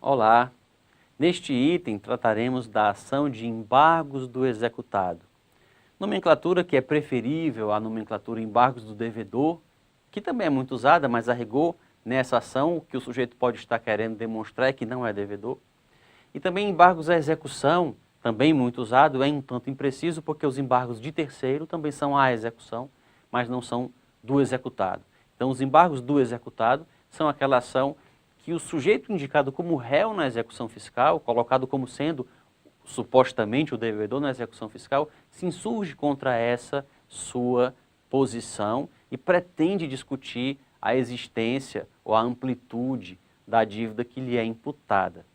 Olá! Neste item trataremos da ação de embargos do executado. Nomenclatura que é preferível à nomenclatura embargos do devedor, que também é muito usada, mas a rigor, nessa ação, o que o sujeito pode estar querendo demonstrar é que não é devedor. E também embargos à execução, também muito usado, é um tanto impreciso, porque os embargos de terceiro também são à execução, mas não são do executado. Então, os embargos do executado são aquela ação que o sujeito indicado como réu na execução fiscal, colocado como sendo supostamente o devedor na execução fiscal, se insurge contra essa sua posição e pretende discutir a existência ou a amplitude da dívida que lhe é imputada.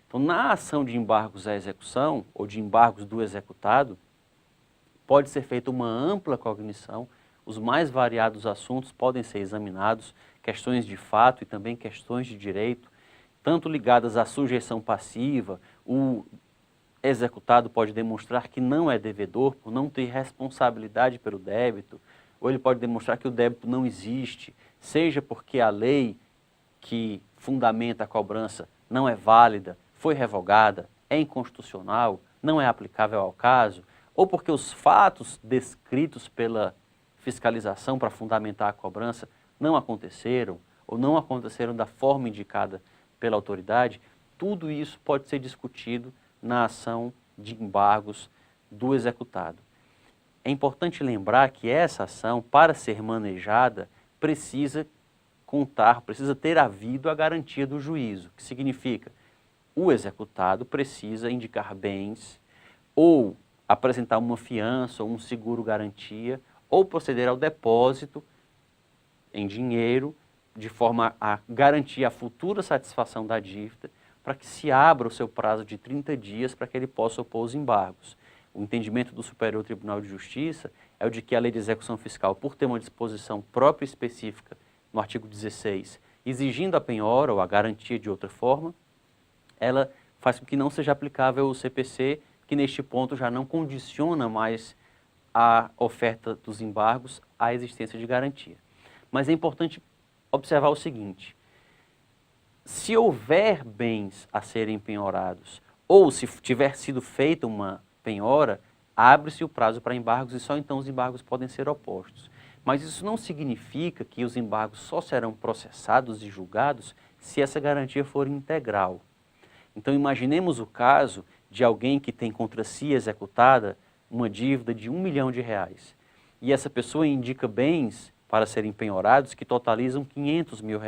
Então, na ação de embargos à execução ou de embargos do executado, pode ser feita uma ampla cognição, os mais variados assuntos podem ser examinados, questões de fato e também questões de direito, tanto ligadas à sujeição passiva, o executado pode demonstrar que não é devedor por não ter responsabilidade pelo débito, ou ele pode demonstrar que o débito não existe, seja porque a lei que fundamenta a cobrança não é válida, foi revogada, é inconstitucional, não é aplicável ao caso, ou porque os fatos descritos pela fiscalização para fundamentar a cobrança não aconteceram, ou não aconteceram da forma indicada pela autoridade, tudo isso pode ser discutido na ação de embargos do executado. É importante lembrar que essa ação, para ser manejada, precisa ter havido a garantia do juízo, que significa o executado precisa indicar bens ou apresentar uma fiança ou um seguro-garantia ou proceder ao depósito em dinheiro de forma a garantir a futura satisfação da dívida para que se abra o seu prazo de 30 dias para que ele possa opor os embargos. O entendimento do Superior Tribunal de Justiça é o de que a lei de execução fiscal, por ter uma disposição própria e específica no artigo 16, exigindo a penhora ou a garantia de outra forma, ela faz com que não seja aplicável o CPC, que neste ponto já não condiciona mais a oferta dos embargos à existência de garantia. Mas é importante observar o seguinte: se houver bens a serem penhorados ou se tiver sido feita uma penhora, abre-se o prazo para embargos e só então os embargos podem ser opostos. Mas isso não significa que os embargos só serão processados e julgados se essa garantia for integral. Então imaginemos o caso de alguém que tem contra si executada uma dívida de R$1 milhão e essa pessoa indica bens para serem penhorados que totalizam R$500 mil.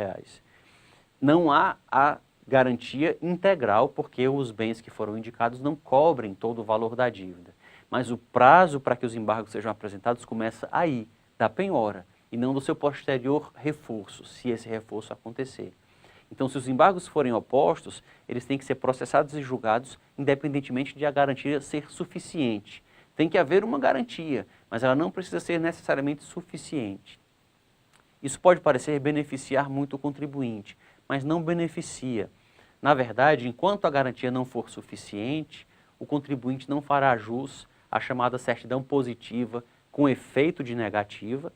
Não há a garantia integral porque os bens que foram indicados não cobrem todo o valor da dívida. Mas o prazo para que os embargos sejam apresentados começa aí, da penhora, e não do seu posterior reforço, se esse reforço acontecer. Então, se os embargos forem opostos, eles têm que ser processados e julgados independentemente de a garantia ser suficiente. Tem que haver uma garantia, mas ela não precisa ser necessariamente suficiente. Isso pode parecer beneficiar muito o contribuinte, mas não beneficia. Na verdade, enquanto a garantia não for suficiente, o contribuinte não fará jus à chamada certidão positiva com efeito de negativa,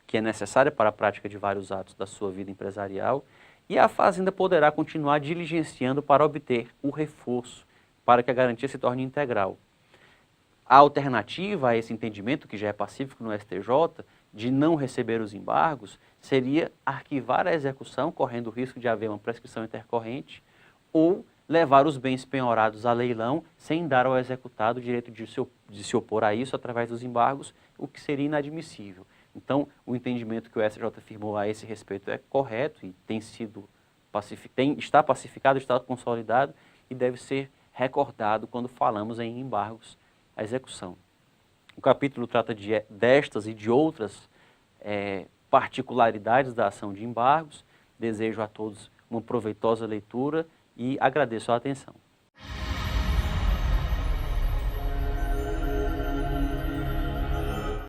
que é necessária para a prática de vários atos da sua vida empresarial, e a fazenda poderá continuar diligenciando para obter o reforço, para que a garantia se torne integral. A alternativa a esse entendimento, que já é pacífico no STJ, de não receber os embargos, seria arquivar a execução, correndo o risco de haver uma prescrição intercorrente, ou levar os bens penhorados a leilão sem dar ao executado o direito de se opor a isso através dos embargos, o que seria inadmissível. Então, o entendimento que o STJ afirmou a esse respeito é correto e está pacificado, está consolidado e deve ser recordado quando falamos em embargos à execução. O capítulo trata destas e de outras particularidades da ação de embargos. Desejo a todos uma proveitosa leitura e agradeço a atenção.